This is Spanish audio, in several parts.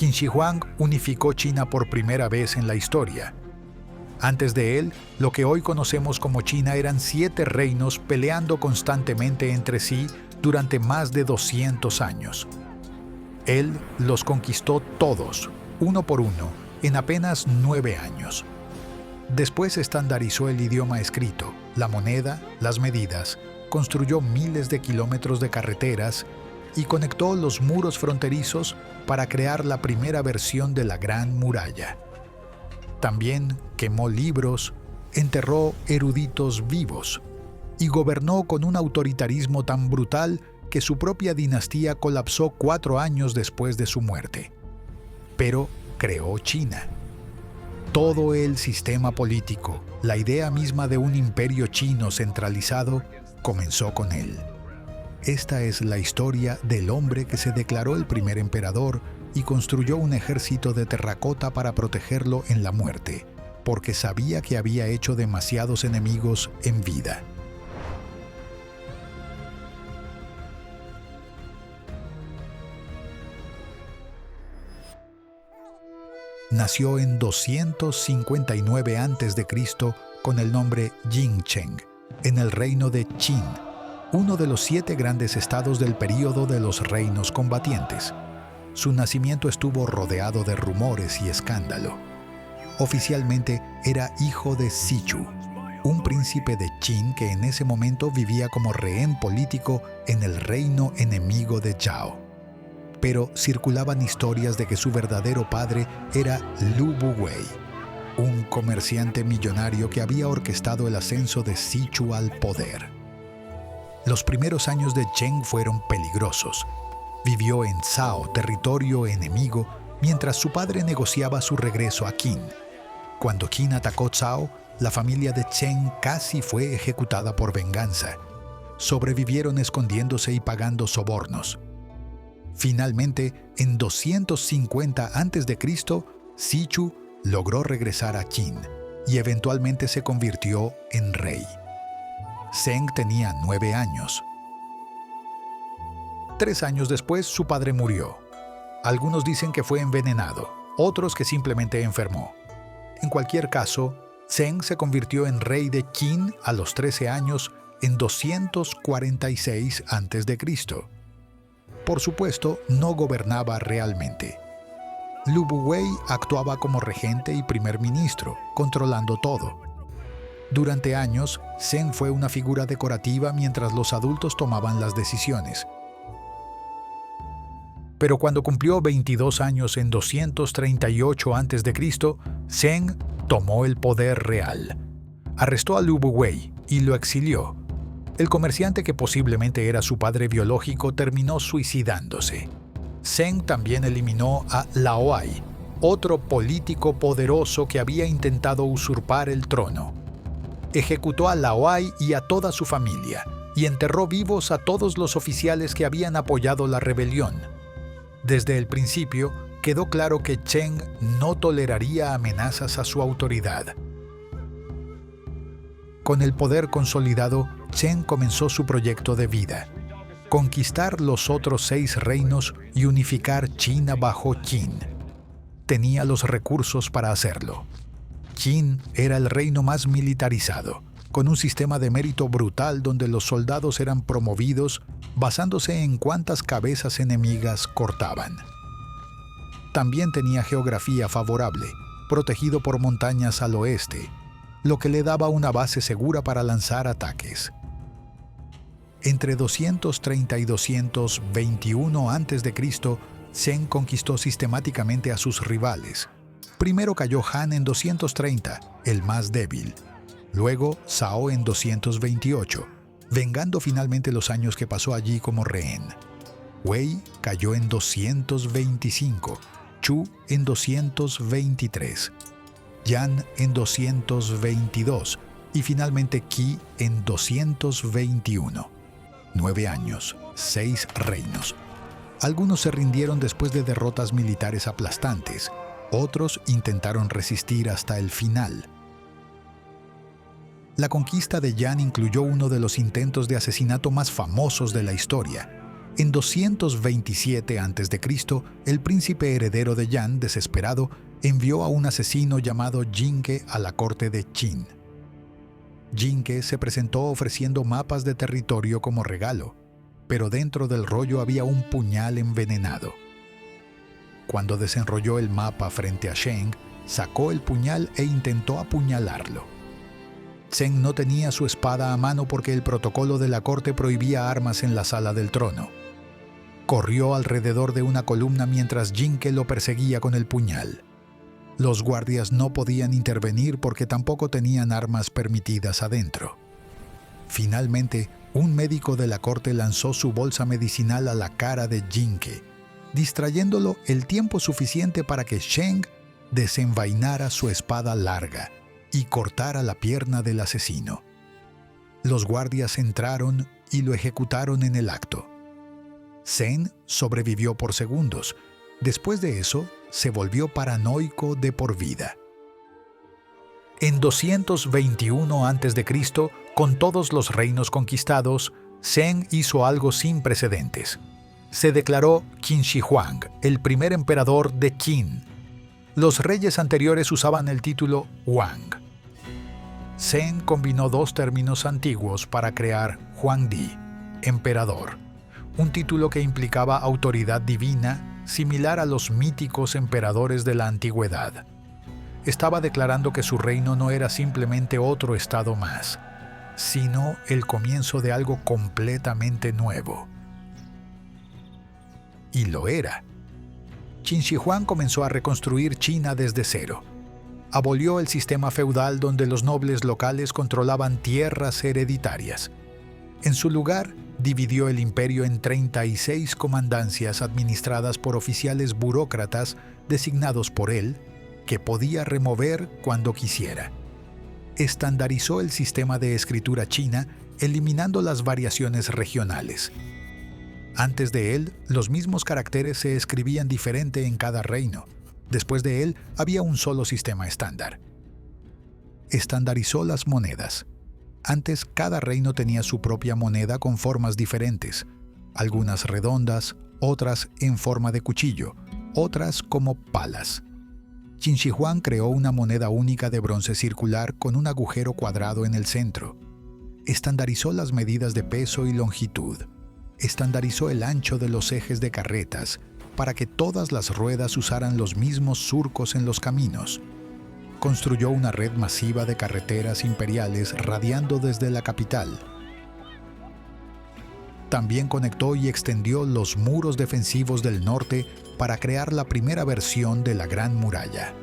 Qin Shi Huang unificó China por primera vez en la historia. Antes de él, lo que hoy conocemos como China eran 7 reinos peleando constantemente entre sí durante más de 200 años. Él los conquistó todos, uno por uno, en apenas 9 años. Después estandarizó el idioma escrito, la moneda, las medidas, construyó miles de kilómetros de carreteras y conectó los muros fronterizos para crear la primera versión de la Gran Muralla. También quemó libros, enterró eruditos vivos y gobernó con un autoritarismo tan brutal que su propia dinastía colapsó 4 años después de su muerte. Pero creó China. Todo el sistema político, la idea misma de un imperio chino centralizado, comenzó con él. Esta es la historia del hombre que se declaró el primer emperador y construyó un ejército de terracota para protegerlo en la muerte, porque sabía que había hecho demasiados enemigos en vida. Nació en 259 a.C. con el nombre Jingcheng, en el reino de Qin, uno de los 7 grandes estados del período de los reinos combatientes. Su nacimiento estuvo rodeado de rumores y escándalo. Oficialmente era hijo de Sichu, un príncipe de Qin que en ese momento vivía como rehén político en el reino enemigo de Zhao. Pero circulaban historias de que su verdadero padre era Lu Buwei, un comerciante millonario que había orquestado el ascenso de Sichu al poder. Los primeros años de Cheng fueron peligrosos. Vivió en Zhao, territorio enemigo, mientras su padre negociaba su regreso a Qin. Cuando Qin atacó Zhao, la familia de Cheng casi fue ejecutada por venganza. Sobrevivieron escondiéndose y pagando sobornos. Finalmente, en 250 a.C., Sichu logró regresar a Qin y eventualmente se convirtió en rey. Zheng tenía 9 años. 3 años después, su padre murió. Algunos dicen que fue envenenado, otros que simplemente enfermó. En cualquier caso, Zheng se convirtió en rey de Qin a los 13 años en 246 a.C. Por supuesto, no gobernaba realmente. Lu Buwei actuaba como regente y primer ministro, controlando todo. Durante años, Zheng fue una figura decorativa mientras los adultos tomaban las decisiones. Pero cuando cumplió 22 años en 238 a.C., Zheng tomó el poder real. Arrestó a Lu Buwei y lo exilió. El comerciante que posiblemente era su padre biológico terminó suicidándose. Zheng también eliminó a Laoai, otro político poderoso que había intentado usurpar el trono. Ejecutó a Laoai y a toda su familia, y enterró vivos a todos los oficiales que habían apoyado la rebelión. Desde el principio, quedó claro que Zheng no toleraría amenazas a su autoridad. Con el poder consolidado, Zheng comenzó su proyecto de vida: conquistar los otros 6 reinos y unificar China bajo Qin. Tenía los recursos para hacerlo. Qin era el reino más militarizado, con un sistema de mérito brutal donde los soldados eran promovidos basándose en cuántas cabezas enemigas cortaban. También tenía geografía favorable, protegido por montañas al oeste, lo que le daba una base segura para lanzar ataques. Entre 230 y 221 a.C., Zheng conquistó sistemáticamente a sus rivales. Primero cayó Han en 230, el más débil. Luego Zhao en 228, vengando finalmente los años que pasó allí como rehén. Wei cayó en 225, Chu en 223, Yan en 222 y finalmente Qi en 221. 9 años, 6 reinos. Algunos se rindieron después de derrotas militares aplastantes, otros intentaron resistir hasta el final. La conquista de Yan incluyó uno de los intentos de asesinato más famosos de la historia. En 227 a.C., el príncipe heredero de Yan, desesperado, envió a un asesino llamado Jinke a la corte de Qin. Jinke se presentó ofreciendo mapas de territorio como regalo, pero dentro del rollo había un puñal envenenado. Cuando desenrolló el mapa frente a Zheng, sacó el puñal e intentó apuñalarlo. Zheng no tenía su espada a mano porque el protocolo de la corte prohibía armas en la sala del trono. Corrió alrededor de una columna mientras Jinke lo perseguía con el puñal. Los guardias no podían intervenir porque tampoco tenían armas permitidas adentro. Finalmente, un médico de la corte lanzó su bolsa medicinal a la cara de Jinke, distrayéndolo el tiempo suficiente para que Zheng desenvainara su espada larga y cortara la pierna del asesino. Los guardias entraron y lo ejecutaron en el acto. Zheng sobrevivió por segundos. Después de eso, se volvió paranoico de por vida. En 221 a.C., con todos los reinos conquistados, Zheng hizo algo sin precedentes. Se declaró Qin Shi Huang, el primer emperador de Qin. Los reyes anteriores usaban el título Wang. Zheng combinó dos términos antiguos para crear Huangdi, emperador, un título que implicaba autoridad divina, similar a los míticos emperadores de la antigüedad. Estaba declarando que su reino no era simplemente otro estado más, sino el comienzo de algo completamente nuevo. Y lo era. Qin Shi Huang comenzó a reconstruir China desde cero. Abolió el sistema feudal donde los nobles locales controlaban tierras hereditarias. En su lugar, dividió el imperio en 36 comandancias administradas por oficiales burócratas designados por él, que podía remover cuando quisiera. Estandarizó el sistema de escritura china, eliminando las variaciones regionales. Antes de él, los mismos caracteres se escribían diferente en cada reino. Después de él, había un solo sistema estándar. Estandarizó las monedas. Antes, cada reino tenía su propia moneda con formas diferentes, algunas redondas, otras en forma de cuchillo, otras como palas. Qin Shi Huang creó una moneda única de bronce circular con un agujero cuadrado en el centro. Estandarizó las medidas de peso y longitud. Estandarizó el ancho de los ejes de carretas para que todas las ruedas usaran los mismos surcos en los caminos. Construyó una red masiva de carreteras imperiales radiando desde la capital. También conectó y extendió los muros defensivos del norte para crear la primera versión de la Gran Muralla.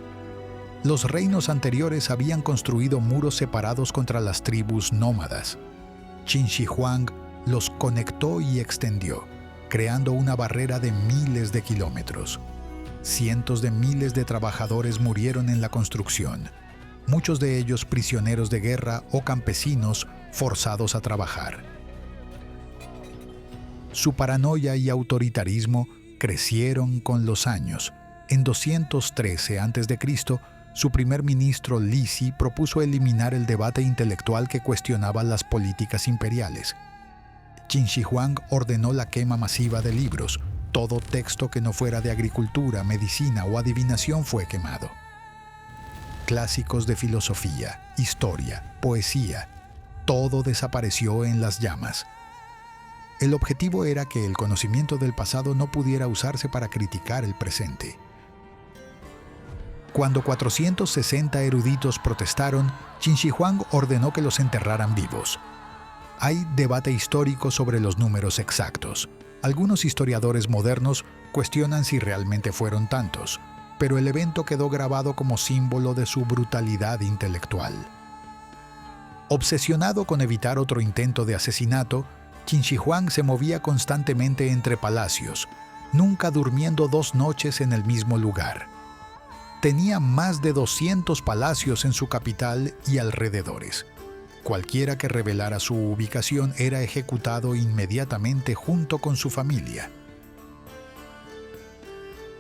Los reinos anteriores habían construido muros separados contra las tribus nómadas. Qin Shi Huang los conectó y extendió, creando una barrera de miles de kilómetros. Cientos de miles de trabajadores murieron en la construcción, muchos de ellos prisioneros de guerra o campesinos forzados a trabajar. Su paranoia y autoritarismo crecieron con los años. En 213 a.C., su primer ministro Li Si propuso eliminar el debate intelectual que cuestionaba las políticas imperiales. Qin Shi Huang ordenó la quema masiva de libros. Todo texto que no fuera de agricultura, medicina o adivinación fue quemado. Clásicos de filosofía, historia, poesía, todo desapareció en las llamas. El objetivo era que el conocimiento del pasado no pudiera usarse para criticar el presente. Cuando 460 eruditos protestaron, Qin Shi Huang ordenó que los enterraran vivos. Hay debate histórico sobre los números exactos. Algunos historiadores modernos cuestionan si realmente fueron tantos, pero el evento quedó grabado como símbolo de su brutalidad intelectual. Obsesionado con evitar otro intento de asesinato, Qin Shi Huang se movía constantemente entre palacios, nunca durmiendo 2 noches en el mismo lugar. Tenía más de 200 palacios en su capital y alrededores. Cualquiera que revelara su ubicación era ejecutado inmediatamente junto con su familia.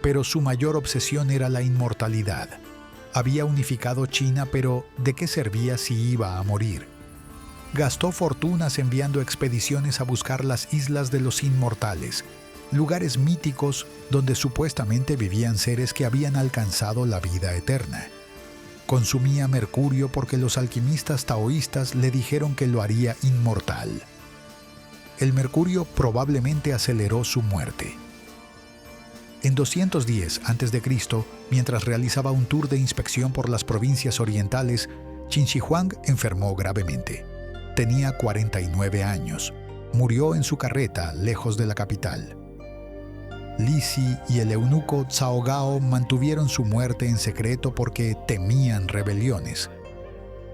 Pero su mayor obsesión era la inmortalidad. Había unificado China, pero ¿de qué servía si iba a morir? Gastó fortunas enviando expediciones a buscar las islas de los inmortales, lugares míticos donde supuestamente vivían seres que habían alcanzado la vida eterna. Consumía mercurio porque los alquimistas taoístas le dijeron que lo haría inmortal. El mercurio probablemente aceleró su muerte. En 210 a.C., mientras realizaba un tour de inspección por las provincias orientales, Qin Shi Huang enfermó gravemente. Tenía 49 años. Murió en su carreta, lejos de la capital. Li Si y el eunuco Cao Gao mantuvieron su muerte en secreto porque temían rebeliones.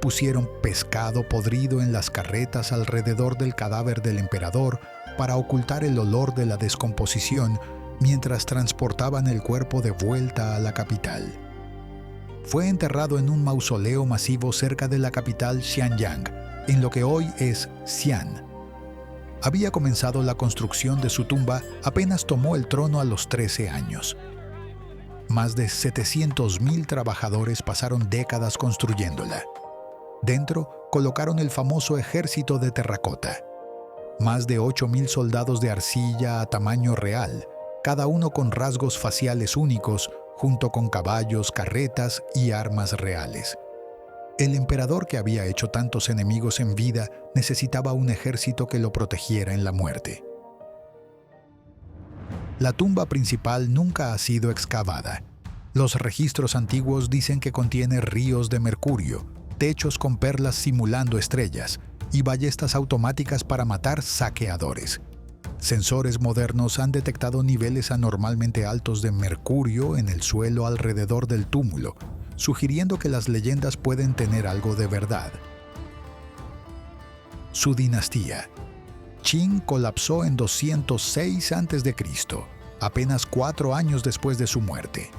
Pusieron pescado podrido en las carretas alrededor del cadáver del emperador para ocultar el olor de la descomposición mientras transportaban el cuerpo de vuelta a la capital. Fue enterrado en un mausoleo masivo cerca de la capital Xianyang, en lo que hoy es Xi'an. Había comenzado la construcción de su tumba apenas tomó el trono a los 13 años. Más de 700.000 trabajadores pasaron décadas construyéndola. Dentro colocaron el famoso ejército de terracota. Más de 8.000 soldados de arcilla a tamaño real, cada uno con rasgos faciales únicos, junto con caballos, carretas y armas reales. El emperador, que había hecho tantos enemigos en vida, necesitaba un ejército que lo protegiera en la muerte. La tumba principal nunca ha sido excavada. Los registros antiguos dicen que contiene ríos de mercurio, techos con perlas simulando estrellas y ballestas automáticas para matar saqueadores. Sensores modernos han detectado niveles anormalmente altos de mercurio en el suelo alrededor del túmulo, sugiriendo que las leyendas pueden tener algo de verdad. Su dinastía. Qin colapsó en 206 a.C., apenas 4 años después de su muerte.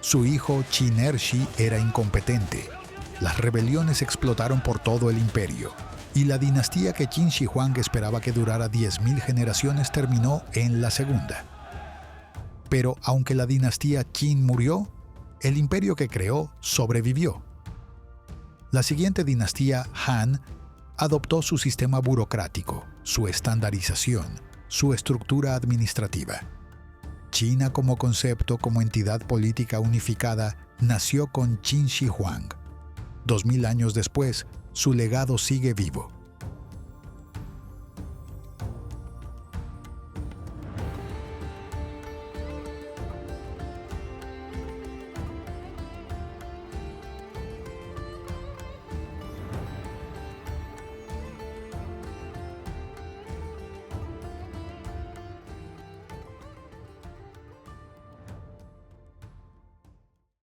Su hijo Qin Ershi era incompetente. Las rebeliones explotaron por todo el imperio, y la dinastía que Qin Shi Huang esperaba que durara 10.000 generaciones terminó en la segunda. Pero aunque la dinastía Qin murió, el imperio que creó sobrevivió. La siguiente dinastía, Han, adoptó su sistema burocrático, su estandarización, su estructura administrativa. China como concepto, como entidad política unificada, nació con Qin Shi Huang. 2000 años después, su legado sigue vivo.